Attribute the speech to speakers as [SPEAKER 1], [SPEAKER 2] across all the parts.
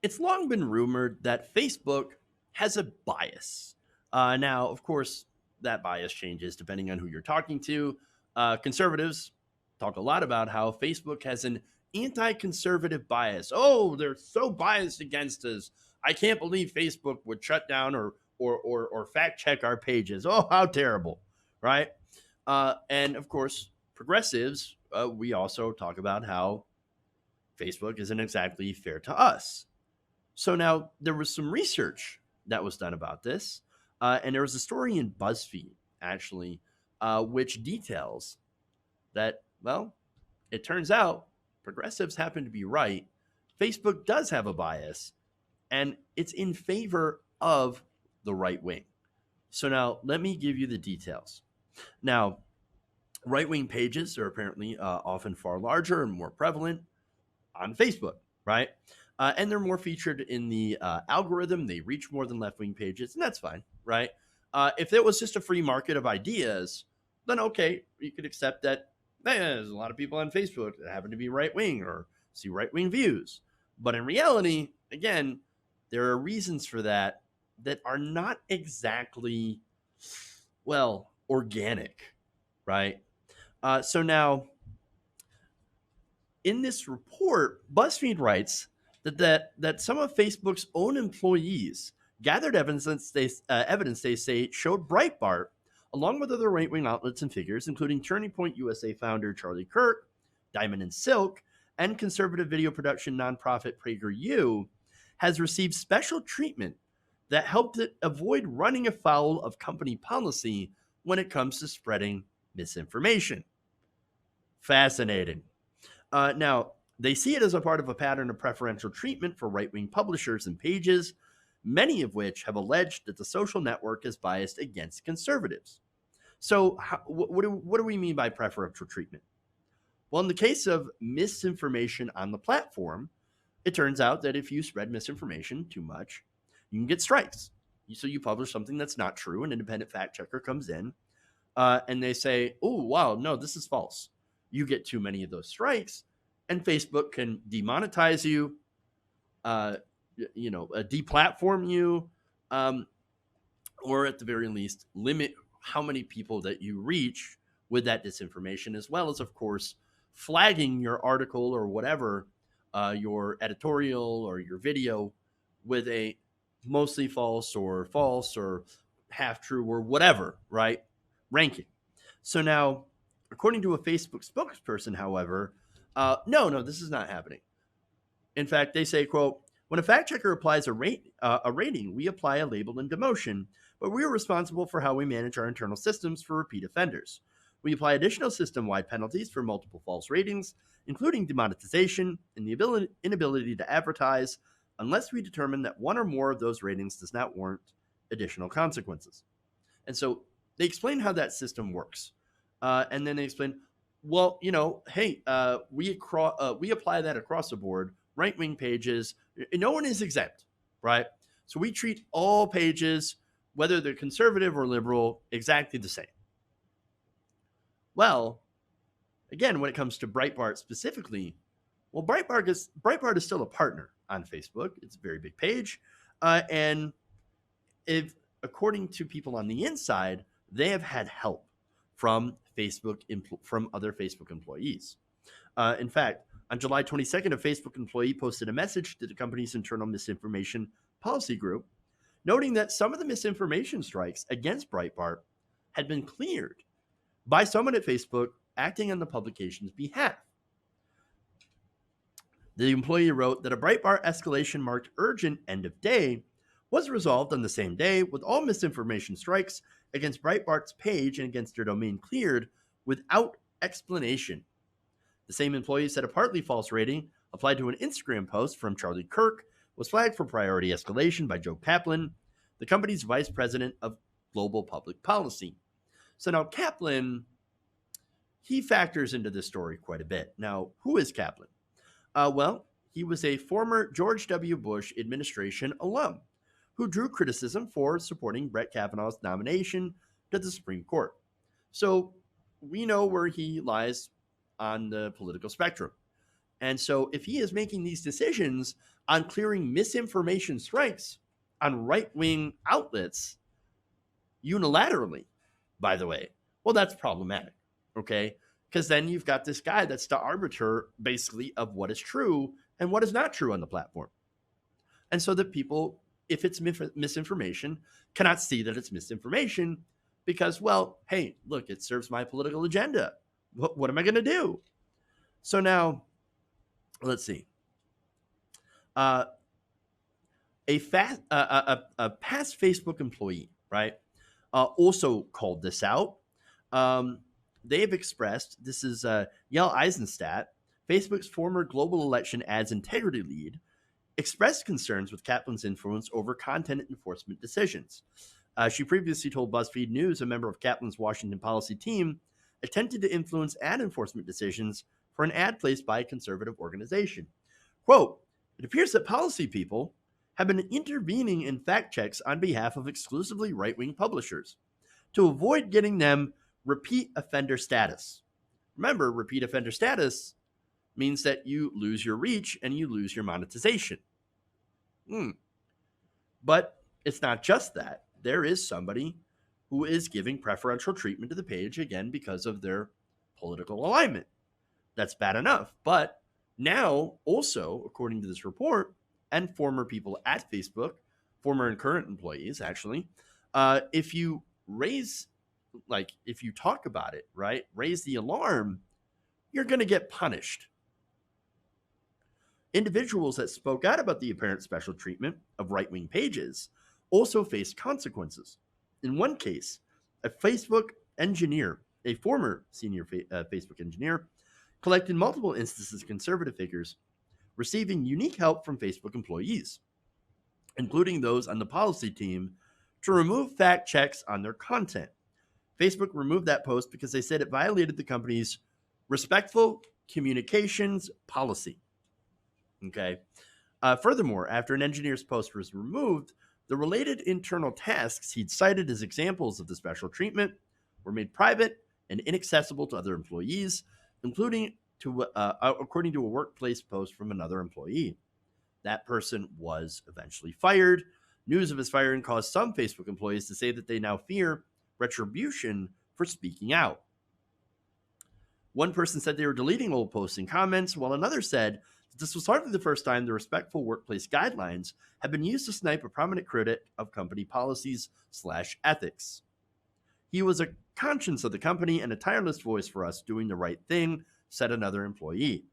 [SPEAKER 1] It's long been rumored that Facebook has a bias. Now, of course, that bias changes depending on who you're talking to. Conservatives talk a lot about how Facebook has an anti conservative bias. Oh, they're so biased against us. I can't believe Facebook would shut down or fact check our pages. Oh, how terrible, right? And of course, progressives, we also talk about how Facebook isn't exactly fair to us. So now there was some research that was done about this, and there was a story in BuzzFeed actually, which details that well, it turns out progressives happen to be right. Facebook does have a bias, and it's in favor of the right wing. So now let me give you the details. Now, right wing pages are apparently often far larger and more prevalent on Facebook, right? And they're more featured in the algorithm. They reach more than left wing pages, and that's fine, right? If it was just a free market of ideas, then okay, you could accept that there's a lot of people on Facebook that happen to be right wing or see right wing views. But in reality, again, there are reasons for that that are not exactly, well, organic, right? So now, in this report, BuzzFeed writes that some of Facebook's own employees gathered evidence they say showed Breitbart, along with other right wing outlets and figures, including Turning Point USA founder Charlie Kirk, Diamond and Silk, and conservative video production nonprofit PragerU, has received special treatment that helped it avoid running afoul of company policy when it comes to spreading misinformation. Fascinating. Now, they see it as a part of a pattern of preferential treatment for right wing publishers and pages, many of which have alleged that the social network is biased against conservatives. So, what do we mean by preferential treatment? Well, in the case of misinformation on the platform, it turns out that if you spread misinformation too much, you can get strikes. So, you publish something that's not true, an independent fact checker comes in and they say, oh, wow, no, this is false. You get too many of those strikes, and Facebook can demonetize you, deplatform you, um, or at the very least, limit how many people that you reach with that disinformation, as well as, of course, flagging your article or whatever, your editorial or your video with a mostly false or half true or whatever, right? Ranking. So now, according to a Facebook spokesperson, however, no, this is not happening. In fact, they say, quote, when a fact checker applies a rating, we apply a label and demotion, but we are responsible for how we manage our internal systems for repeat offenders. We apply additional system-wide penalties for multiple false ratings, including demonetization and the inability to advertise unless we determine that one or more of those ratings does not warrant additional consequences. And so they explain how that system works. And then they explain, well, hey, we apply that across the board, right wing pages. No one is exempt, right? So we treat all pages, whether they're conservative or liberal, exactly the same. Well, again, when it comes to Breitbart specifically, well, Breitbart is still a partner on Facebook. It's a very big page, and if according to people on the inside, they have had help from from other Facebook employees. In fact, on July 22nd, a Facebook employee posted a message to the company's internal misinformation policy group, noting that some of the misinformation strikes against Breitbart had been cleared by someone at Facebook acting on the publication's behalf. The employee wrote that a Breitbart escalation marked urgent end of day was resolved on the same day, with all misinformation strikes against Breitbart's page and against their domain cleared without explanation. The same employee said a partly false rating applied to an Instagram post from Charlie Kirk was flagged for priority escalation by Joe Kaplan, the company's vice president of global public policy. So now Kaplan, he factors into this story quite a bit. Now, who is Kaplan? Well, he was a former George W. Bush administration alum who drew criticism for supporting Brett Kavanaugh's nomination to the Supreme Court. So we know where he lies on the political spectrum. And so if he is making these decisions on clearing misinformation strikes on right-wing outlets unilaterally, by the way. Well, that's problematic, okay? Because then you've got this guy that's the arbiter, basically, of what is true and what is not true on the platform. And so that people, if it's misinformation, cannot see that it's misinformation because, well, hey, look, it serves my political agenda. What am I going to do? So now, let's see. A past Facebook employee, right, also called this out. They have expressed, this is Yael Eisenstadt, Facebook's former global election ads integrity lead, expressed concerns with Kaplan's influence over content enforcement decisions. She previously told BuzzFeed News a member of Kaplan's Washington policy team attempted to influence ad enforcement decisions for an ad placed by a conservative organization. Quote, it appears that policy people have been intervening in fact checks on behalf of exclusively right-wing publishers to avoid getting them repeat offender status. Remember, repeat offender status means that you lose your reach and you lose your monetization. But it's not just that. There is somebody who is giving preferential treatment to the page, again, because of their political alignment. That's bad enough. But now, also, according to this report, and former people at Facebook, former and current employees, actually, if you if you talk about it, right, raise the alarm, you're going to get punished. Individuals that spoke out about the apparent special treatment of right-wing pages also faced consequences. In one case, a Facebook engineer, a former senior Facebook engineer, collected multiple instances of conservative figures receiving unique help from Facebook employees, including those on the policy team, to remove fact checks on their content. Facebook removed that post because they said it violated the company's respectful communications policy. Okay. Furthermore, after an engineer's post was removed, the related internal tasks he'd cited as examples of the special treatment were made private and inaccessible to other employees, including according to a workplace post from another employee. That person was eventually fired. News of his firing caused some Facebook employees to say that they now fear retribution for speaking out. One person said they were deleting old posts and comments, while another said that this was hardly the first time the respectful workplace guidelines have been used to snipe a prominent critic of company policies/ethics. He was a conscience of the company and a tireless voice for us doing the right thing, said another employee.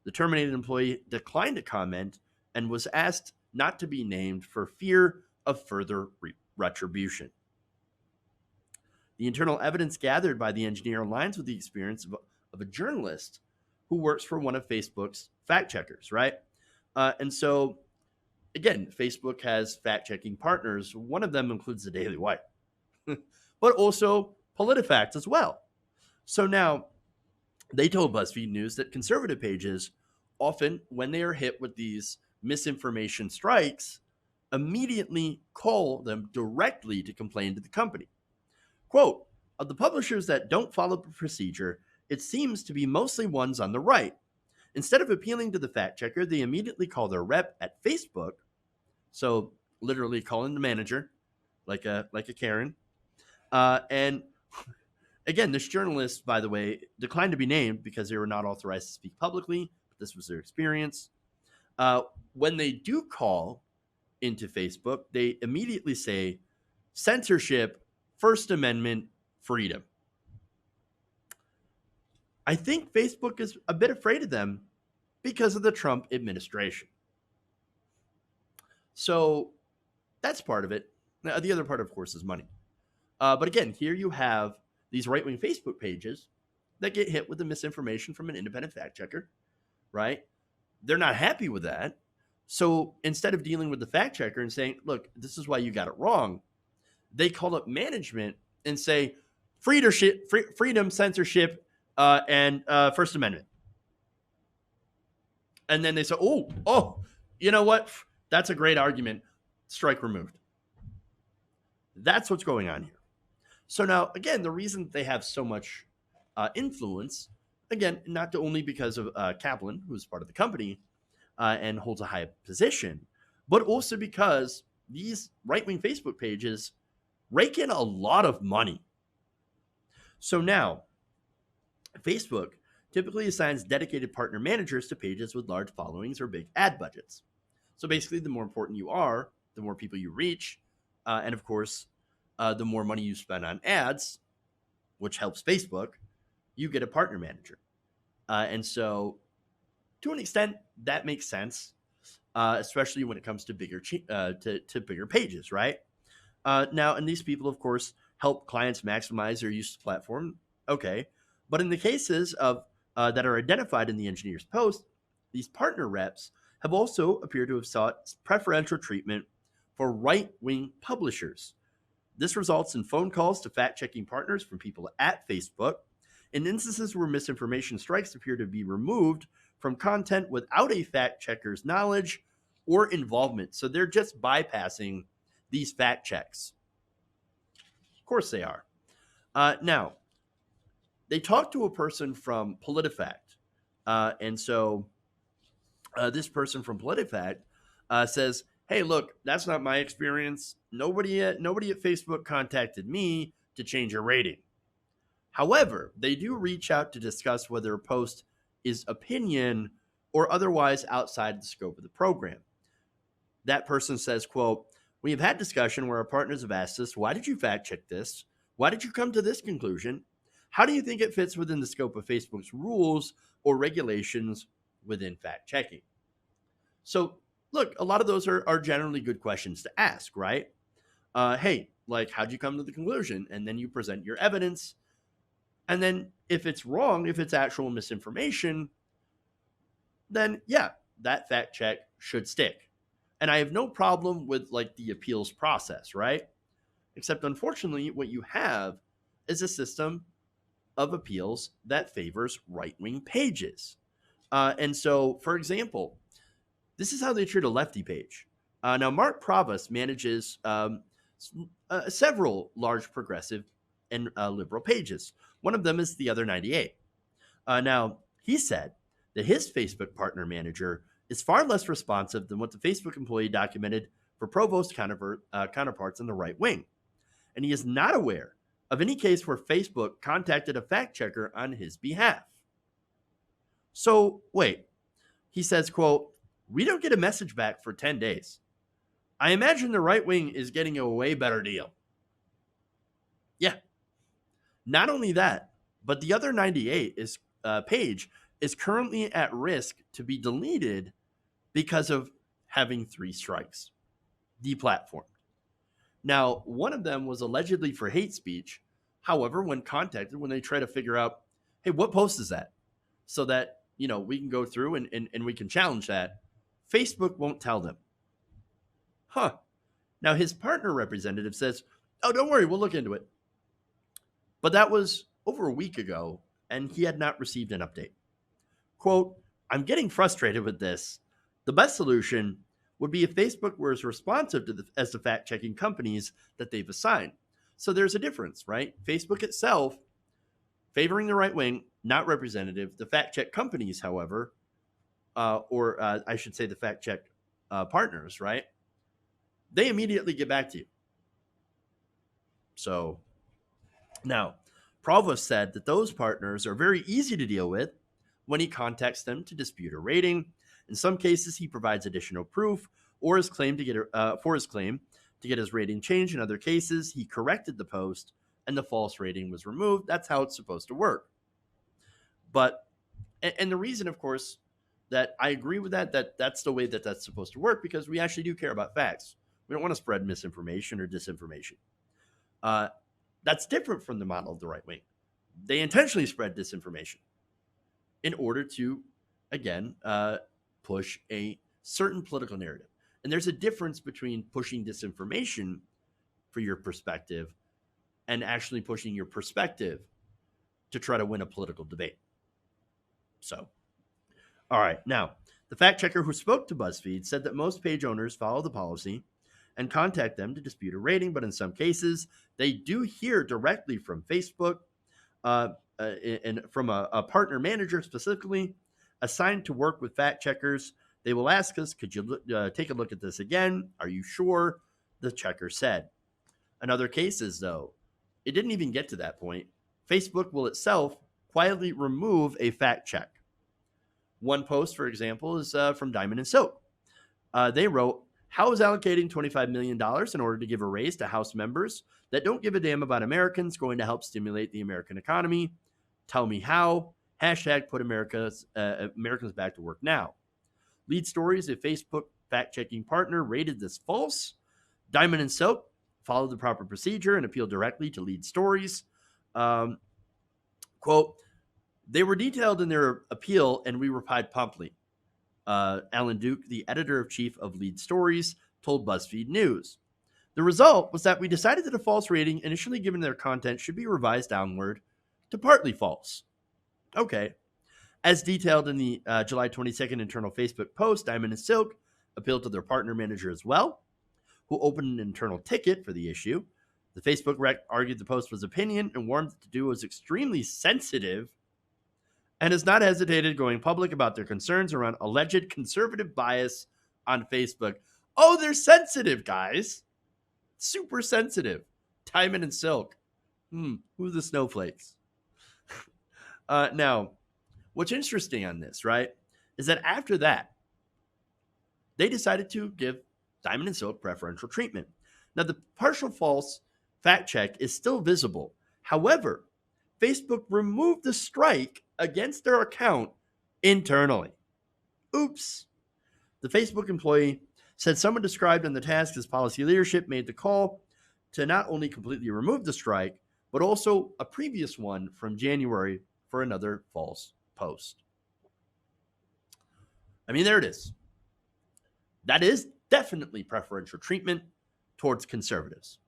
[SPEAKER 1] The terminated employee declined to comment and was asked not to be named for fear of further retribution. The internal evidence gathered by the engineer aligns with the experience of a journalist who works for one of Facebook's fact checkers, right? And so, again, Facebook has fact-checking partners. One of them includes the Daily Wire, but also PolitiFact as well. So now, they told BuzzFeed News that conservative pages, often when they are hit with these misinformation strikes, immediately call them directly to complain to the company. Quote, of the publishers that don't follow the procedure, it seems to be mostly ones on the right. Instead of appealing to the fact checker, they immediately call their rep at Facebook, so literally calling the manager, like a Karen. And again, this journalist, by the way, declined to be named because they were not authorized to speak publicly. But this was their experience. When they do call into Facebook, they immediately say censorship, First Amendment, freedom. I think Facebook is a bit afraid of them because of the Trump administration. So that's part of it. Now, the other part, of course, is money. But again, here you have these right-wing Facebook pages that get hit with the misinformation from an independent fact checker, right? They're not happy with that. So instead of dealing with the fact checker and saying, look, this is why you got it wrong, they call up management and say, freedom, censorship, and First Amendment. And then they say, oh, you know what? That's a great argument. Strike removed. That's what's going on here. So now, again, the reason they have so much influence, again, not only because of Kaplan, who's part of the company, and holds a high position, but also because these right-wing Facebook pages rake in a lot of money. So now, Facebook typically assigns dedicated partner managers to pages with large followings or big ad budgets. So basically, the more important you are, the more people you reach, and of course, the more money you spend on ads, which helps Facebook, you get a partner manager. And so, to an extent, that makes sense, especially when it comes to to bigger pages, right? Now, and these people, of course, help clients maximize their use of the platform. Okay, but in the cases of that are identified in the engineer's post, these partner reps have also appeared to have sought preferential treatment for right-wing publishers. This results in phone calls to fact-checking partners from people at Facebook, in instances where misinformation strikes appear to be removed from content without a fact-checker's knowledge or involvement. So they're just bypassing these fact checks. Of course they are. Now, they talked to a person from PolitiFact. And so this person from PolitiFact says, hey, look, that's not my experience. Nobody at Facebook contacted me to change a rating. However, they do reach out to discuss whether a post is opinion or otherwise outside the scope of the program. That person says, quote, we have had discussion where our partners have asked us, why did you fact check this? Why did you come to this conclusion? How do you think it fits within the scope of Facebook's rules or regulations within fact checking? So, look, a lot of those are generally good questions to ask, right? Hey, like, how'd you come to the conclusion? And then you present your evidence. And then if it's wrong, if it's actual misinformation, then yeah, that fact check should stick. And I have no problem with like the appeals process, right? Except unfortunately, what you have is a system of appeals that favors right-wing pages. And so, for example, this is how they treat a lefty page. Now, Mark Provost manages several large progressive and liberal pages. One of them is The Other 98. Now, he said that his Facebook partner manager is far less responsive than what the Facebook employee documented for Provost counterparts in the right wing. And he is not aware of any case where Facebook contacted a fact checker on his behalf. So, wait, he says, quote, we don't get a message back for 10 days. I imagine the right wing is getting a way better deal. Yeah. Not only that, but The Other 98 page is currently at risk to be deleted because of having 3 strikes, deplatformed. Now, one of them was allegedly for hate speech. However, when contacted, when they try to figure out, hey, what post is that? So that, we can go through and we can challenge that, Facebook won't tell them. Huh. Now, his partner representative says, oh, don't worry, we'll look into it. But that was over a week ago, and he had not received an update. Quote, I'm getting frustrated with this. The best solution would be if Facebook were as responsive to as the fact-checking companies that they've assigned. So there's a difference, right? Facebook itself favoring the right wing, not representative. The fact-check companies, however, I should say the fact-check partners, right? They immediately get back to you. So now, Provost said that those partners are very easy to deal with when he contacts them to dispute a rating. In some cases, he provides additional proof or his claim to get his rating changed. In other cases, he corrected the post and the false rating was removed. That's how it's supposed to work. But, and the reason, of course, that I agree with that's the way that's supposed to work, because we actually do care about facts. We don't want to spread misinformation or disinformation. That's different from the model of the right wing. They intentionally spread disinformation in order to, again, push a certain political narrative. And there's a difference between pushing disinformation for your perspective and actually pushing your perspective to try to win a political debate. So, all right. Now, the fact checker who spoke to BuzzFeed said that most page owners follow the policy and contact them to dispute a rating, but in some cases, they do hear directly from Facebook and from a partner manager specifically assigned to work with fact checkers They will ask us, could you take a look at this again? Are you sure? The checker said. In other cases, though, it didn't even get to that point. Facebook will itself quietly remove a fact check. One post, for example, is from Diamond and Silk. They wrote, how is allocating $25 million in order to give a raise to House members that don't give a damn about Americans going to help stimulate the American economy? Tell me how. Hashtag put Americans back to work now. Lead Stories, a Facebook fact-checking partner, rated this false. Diamond and Silk followed the proper procedure and appealed directly to Lead Stories. Quote, they were detailed in their appeal and we replied promptly. Alan Duke, the editor-in-chief of Lead Stories, told BuzzFeed News. The result was that we decided that a false rating initially given their content should be revised downward to partly false. Okay. As detailed in the July 22nd internal Facebook post, Diamond and Silk appealed to their partner manager as well, who opened an internal ticket for the issue. The Facebook rec argued the post was opinion and warned that the duo was extremely sensitive and has not hesitated going public about their concerns around alleged conservative bias on Facebook. Oh, they're sensitive, guys. Super sensitive. Diamond and Silk. Who's the snowflakes? Now, what's interesting on this, right, is that after that, they decided to give Diamond and Silk preferential treatment. Now, the partial false fact check is still visible. However, Facebook removed the strike against their account internally. Oops. The Facebook employee said someone described in the task as policy leadership made the call to not only completely remove the strike, but also a previous one from January for another false post. I mean, there it is. That is definitely preferential treatment towards conservatives.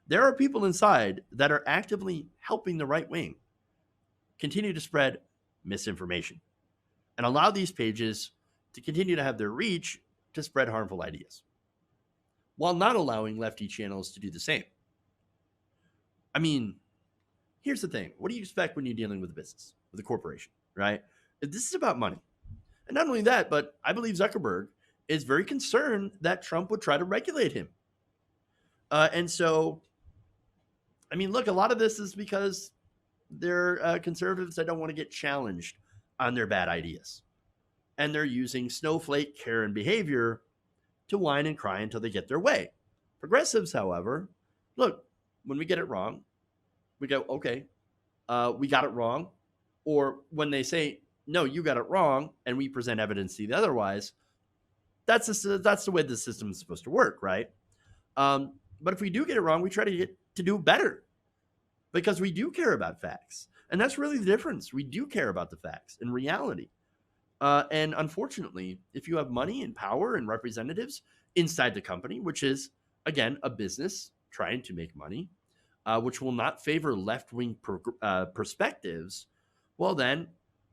[SPEAKER 1] There are people inside that are actively helping the right wing continue to spread misinformation and allow these pages to continue to have their reach to spread harmful ideas, while not allowing lefty channels to do the same. I mean, here's the thing. What do you expect when you're dealing with a business, with a corporation, right? This is about money. And not only that, but I believe Zuckerberg is very concerned that Trump would try to regulate him. And so, I mean, look, a lot of this is because they're conservatives that don't want to get challenged on their bad ideas. And they're using snowflake Karen behavior to whine and cry until they get their way. Progressives, however, look, when we get it wrong, we go, okay, we got it wrong. Or when they say, no, you got it wrong, and we present evidence to the otherwise, that's the way the system is supposed to work, right? But if we do get it wrong, we try to get to do better because we do care about facts. And that's really the difference. We do care about the facts in reality. And unfortunately, if you have money and power and representatives inside the company, which is, again, a business trying to make money, which will not favor left-wing perspectives, well then,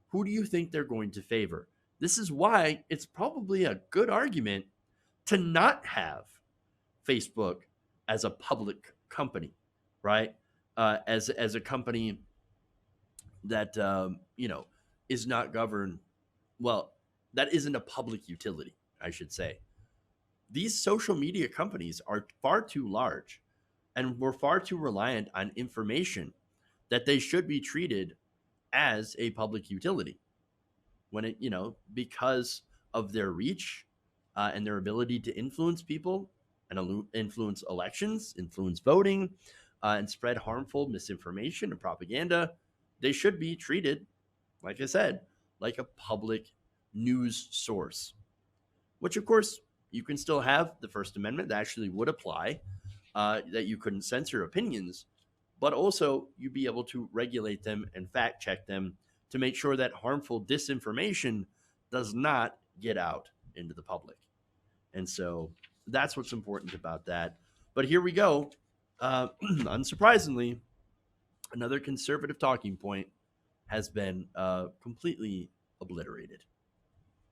[SPEAKER 1] who do you think they're going to favor? This is why it's probably a good argument to not have Facebook as a public company, right? As a company that, is not governed. Well, that isn't a public utility, I should say. These social media companies are far too large and we're far too reliant on information that they should be treated as a public utility when it, because of their reach and their ability to influence people and influence elections, influence voting, and spread harmful misinformation and propaganda. They should be treated, like I said, like a public news source, which of course you can still have the First Amendment that actually would apply, that you couldn't censor opinions, but also you'd be able to regulate them and fact check them to make sure that harmful disinformation does not get out into the public. And so that's what's important about that. But here we go. Unsurprisingly, another conservative talking point has been completely obliterated.